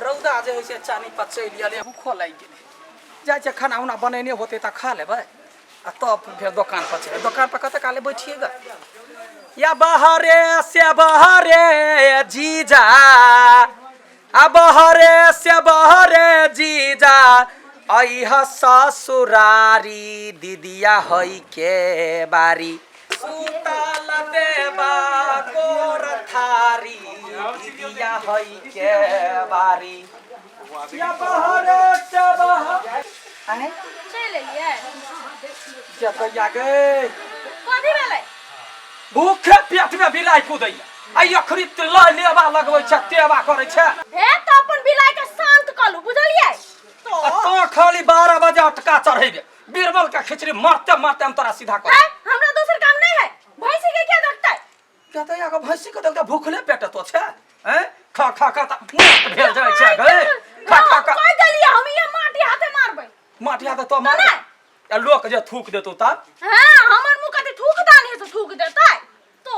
रौदा जे है से चानी पचैली अले भूखो लागि गेलै जाय छै खाना उना बनेने होते त खा लेबै आ तब फिर दुकान पर चले दुकान पर कते काले बैठिएगा या बहरे से बहरे जीजा अब बहरे से बहरे जीजा अइह ससुरारी दीदिया हई के बारी सुतल देवा गोर थारी दीदिया हई के बारी या बहरे से बहरे आने चले लिए जतैया गए कथि भेलै भूखे पेट में बिलाई कुदैया आई अखरी त ल लेबा लगबै छ तेबा करै छ हे त अपन बिलाई के शांत कलू बुझलियै तो खाली 12 बजे अटका चढ़ेबे बीरबल का खिचड़ी मारते मारते हम तोरा सीधा कर हमरा दोसर काम नहीं है भैंसी के क्या देखतै जतैया के भैंसी के देखता भूखले पेट तो छ हैं खा खा खा त मत भेल जाय छ गए खा खा खा कोई गलिया हम ये माटी हाथे मारबै माटी हाथे तो मार या लोक जे थूक देतो त हां हमर मुंह कते थूक दानी है तो थूक देतै तो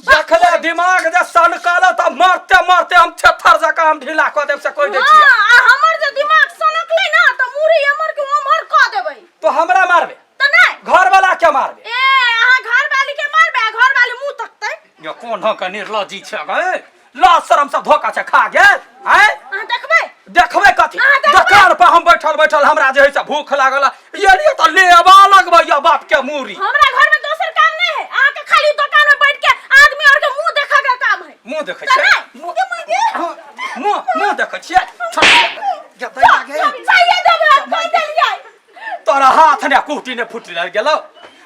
देखले दिमाग जे सन काला त मारते मारते हम छथर जका हम ढीला क देब से कोई दै छी हां हमर जे दिमाग सनकलै ना त मुरी हमर के उमर क देबै तो हमरा मारबे त नहीं घर वाला के मारबे ए अहां घर वाली के मारबे घर वाली मुंह तकतै ये कोन ढंग के निर्लज्जी छ गए ला शरम से धोखा छ खा गेल हैं अहां देखबै देखबे कथि दुकान पर हम बैठल बैठल हमरा जे है से भूख लागल ये लिए त लेबा लगबै या बाप के मूरी हमरा घर में दोसर काम नहीं है अहां के खाली दुकान में बैठ के आदमी और के मुंह देखा के काम है मुंह देखै छै मुंह देखै छियै जतै लागे चाहिए देबे कह देलियै तोरा हाथ ने कुटी ने फुटि लग गेलो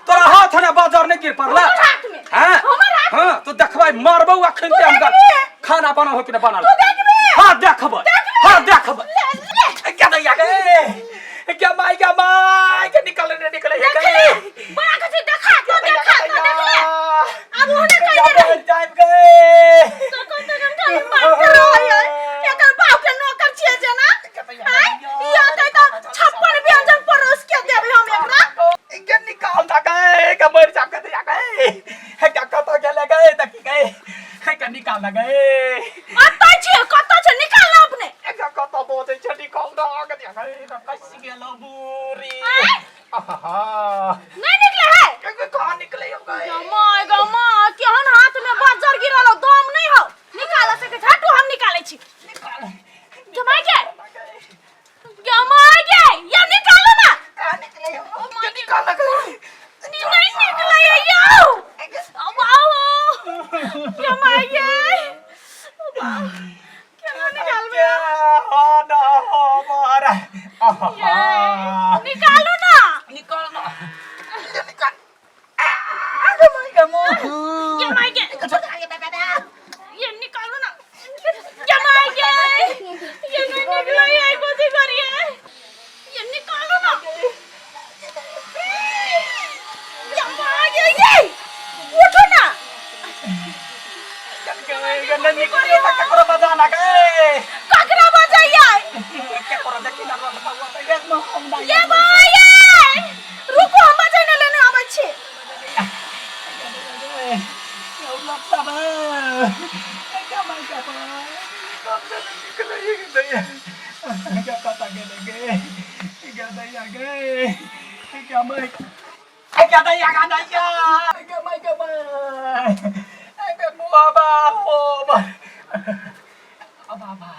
तोरा हाथ ने बाजार ने गिर पड़ला हैं हां तो देखबै मारबौ अखन ते हम खाना बना हो कि न बनल हां देखबै हां देखबै क्या दैया गे क्या माई के निकल हे बड़ा कथि देखा तो देखा तो देख ले अब होने कह दे टाइम गए तो कौन तक खाली मार करो है एकर बाप के नौकर छिए जे ना हैं या त 56 व्यंजन परोस के देबे हम एकरा के निकाल दा गए के मर जा के दिया गए है क्या कत गेले गए त की गए है के निकाल दा गए अत्ता छिए कत छ निकाल ना अपने एक कत बोते छ निकाल दा के दिया गए कैसी गेलो बुरी आहा नहीं निकले है के कहां निकले हो गए गमा केहन हाथ में बाजार गिरल दम नहीं हो निकाल सके झाटू हम निकालै छी निकाल जमाई के या निकालो ना कहां निकले हो के निकाल दा गए नहीं निकले यो अब आओ जमाई के क्या निकालबे हो ना हो मारा निकालो ना निकाल ना निकाल गमो जमाई के ये निकालो ना जमाई के ये नहीं निकला ये कोसी करिए ये निकालो ना जमाई ये उठो ना गन निकले त ककरो बजाना गए ककरा बजाइए ककरो देखि ना बतावा त एक हम ये भाई रुको हम बजाने लेने आबै छी लगता बा क्या मार का बा निकले गए क्या पता गए क्या दैया गए क्या मैं क्या दैया क्या मैं क्या मैं के मुआ बा हो बा बाबा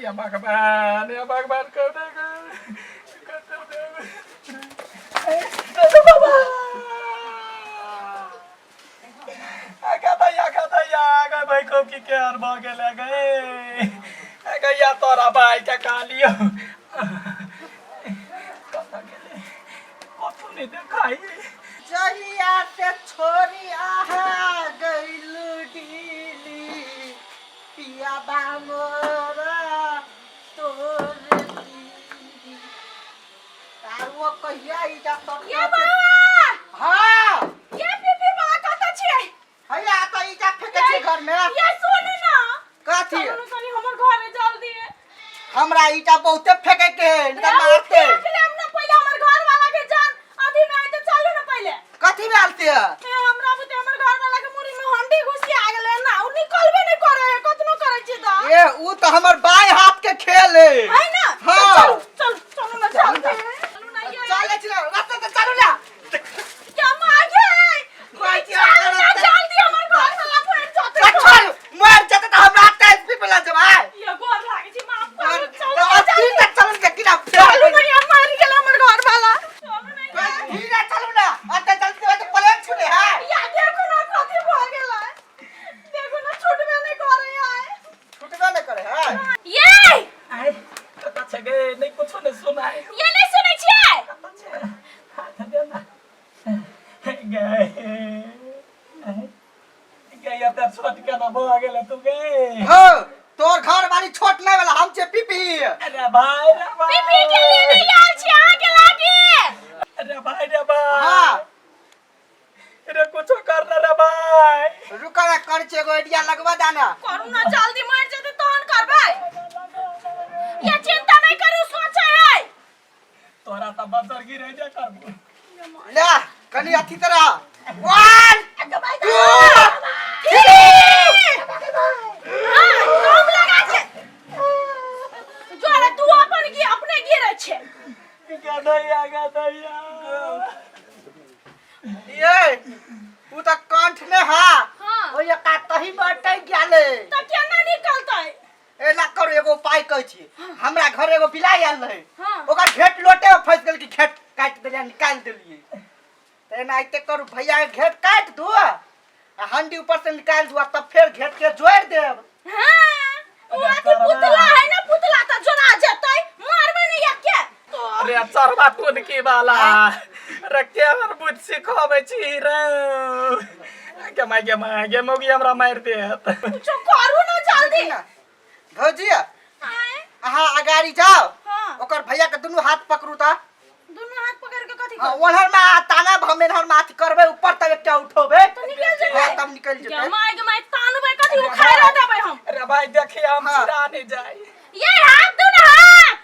या भगवान कर देगा बाबा आगा भाई को की केयर भ गेले गए आगा या तोरा भाई के कालियो कता गेले कतो ने देखाई जहिया से छोरी आहा गइलु ढीली पिया बामोरा तोर दी तारो कहिया ई जा तो ये बाबा हां ये पीपी बाबा कत छिए हैया त ई जा फेके छै घर में ये सुन ना कथी कनी हमर घरे जल्दी हमरा ईटा बहुते फेके के त मारते हम ना पहले हमर घर वाला के जान अभी में आते चलो ना पहले कथी में आलते हमरा बुते हमर घर वाला के मुरी में हंडी घुसी आ गेले ना उ निकलबे नहीं करे कतनो करे छी त ए ऊ तो हमर बाएं हाथ के खेल है है ना हाँ। चलो चल चलो ना चलते हैं चलो ना ये चल चलो रास्ते से चलो ना जमाई कोई चल ना जल्दी हमर घर वाला फोन चलते चल मर जाते तो हमरा टेस्ट पे ला जमाए ये गोर लागे छी माफ और कर चलो तीन तक चलन के किना चलो भैया मार गेल हमर घर वाला चलो ना धीरे चलो ना अते चलते तो प्लेन छूटे है या देखो ना कथि भ गेल देखो ना छूटबे नहीं करे है छूटबे नहीं करे है ये आए कता छ गे नहीं कुछ नहीं सुनाए ये नहीं सुनै छियै हाथ दे ना गए गए अब छोट के ना हो गेल तू गे हो तोर घर वाली छोट नहीं वाला हम छे पीपी अरे भाई पीपी के लिए नहीं आल छी अहाँ के लागी अरे भाई हां अरे कुछ करना रे भाई रुका ना कर छे एगो आइडिया लगवा दाना करू ना जल्दी मर जेते तहन करबै ये चिंता नहीं करू सोचे है तोरा त बजर गिर जा करबो ले कनी अथी तरह 1 2 कम लगा छे जोरे तू अपन की अपने गिरे छे गदैया ये ऊ त कंठ ने हां हां ओ ये का तही बटै गेले त केना निकलतै ए ना करू एगो उपाय कहै छी हमरा घर एगो बिलाई आयल रहे हां ओकर घेट लोटे में फंस गेल कि घेट काट देलिए निकाल देलिए त एना आइते करू भैया के घेट काट दू आ हंडी ऊपर से निकाल दू तब फिर घेट के जोड़ देब हां वो अथी पुतला है ना पुतला त जोड़ा जेतै मारबे नहीं या के अरे चरबा कोन की बाला रे के हमर बुझ सिखावे छी रे के मौगी हमरा मार दे कुछ करू ना जल्दी भौजी आए अहाँ अगाड़ी जाओ हां ओकर भैया के दुनु हाथ पकड़ू त दोनों हाथ पकड़ के कथि हां ओहर में ताना भमे हर माथ करबे ऊपर तक एकटा उठोबे तो निकल जेतै हां तब निकल जेतै माय तानबे कथि उखाड़ देबै हम अरे भाई देखिए हम हाँ। सिरा नहीं जाए ये हाथ दोनों हाथ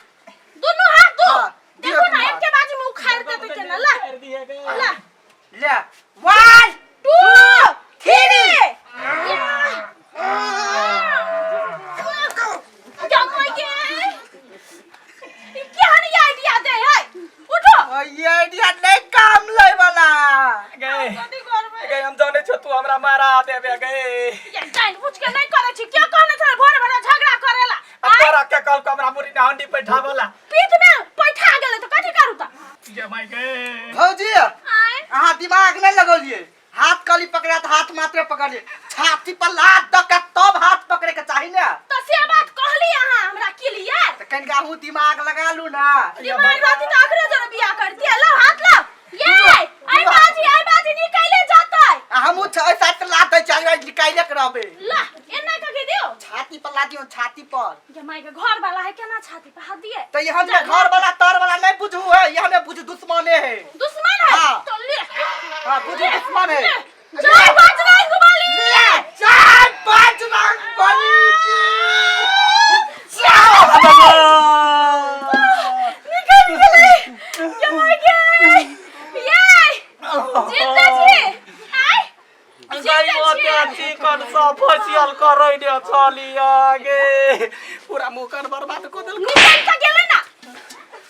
दो हाँ, देखो दियो ना हाथ। एक के बाजू में उखाड़ देते केना ला कर दिए गए ला ले 1 2 3 जमाई के क्या नहीं आइडिया दे है उठो ये आइडिया नहीं काम लई वाला गए कथि करबै गए हम जाने छ तू हमरा मारा देबे गए ये जान पूछ के नहीं करे छी क्या कहने छ भोर भोर झगड़ा करेला अब तोरा के कल कमरा मुरी ना हंडी बैठावला पीठ में पैठा गेले तो कथि करू त जमाई गए भौजी आए अहाँ दिमाग नहीं लगौलिए हाथ कली पकड़ा तो हाथ मात्र पकड़ लिए छाती पर लात दक तब हाथ पकड़े के चाहिए ना तो से बात कहली अहाँ हमरा क्लियर तो कनिका हूँ दिमाग लगा लू ना दिमाग रहती तो आखिर जरा बियाह करती है लो हाथ लो ये आई बाजी निकाले जाता है हम ऐसा तो लात चाहिए निकाले के रहबे ला एना के दियो छाती पर ला दियो छाती पर जमाई के घर वाला है केना छाती पे हाथ दिए तो ये हमने घर वाला तर वाला नहीं बुझू है ये हमें बुझू दुश्मने है दुश्मन है हाँ। तो ले हाँ बुझू दुश्मन है जय बजरंग बली जय बजरंग बली निकल गए जमाई के ये जिंदा छी आई गई ओते चिकन सा फसियल करई दे चलिया गे पूरा मुकन बर्बाद को देल निकल के गेले ना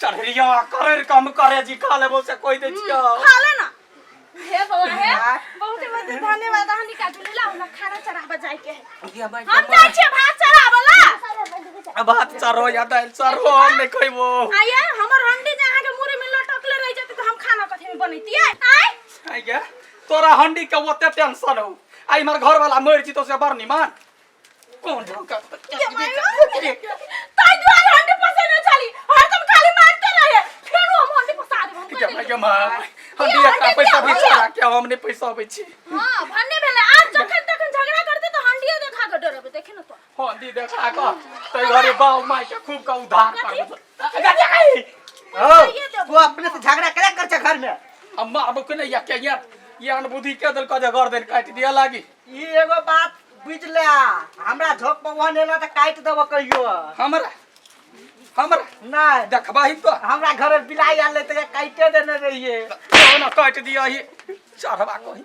चढ़िया करे काम करे जी खा लेबो से कोई दे छियो खा ले ना हे बाबा हे बहुत बहुत धन्यवाद हनी का जुलेला हमरा खाना चढ़ाबा जाय के है हम जाय छे भात चढ़ाबला भात चरो या दाल चरो हम नहीं खइबो आये हमर हंडी जे अहाँ के मुरे में लटकले रह जते तो हम खाना कथि में बनैतियै आय आई गे तोरा हंडी के ओते टेंशन हो आई हमर घर वाला मर जी तो से बड़ निमान कौन ढोका ताई दुआर हंडी पसे न चली हरदम खाली मारते रहे फिर हम हंडी पसा देब हम के माय हंडी का पैसा भी चला के हमने पैसा होबै छी हां भन्ने भेले आज जखन तखन झगड़ा करते तो हंडियो देखा के डरबे देखे न तो हंडी देखा के तै घरे बाऊ माय के खूब का उधार कर तू अपने से झगड़ा करे कर छ घर में हम मारबो के नहीं या के ये अनबुद्धि के दल का घर देन काट दिया लागी ई एगो बात बुझ ले हमरा झोप पवन एला त काट देबो कहियो हमरा नहीं देखबाही तो हमरा घर बिलाई आले त काटे देने रहिए ना काट दिया ही चढ़वा कही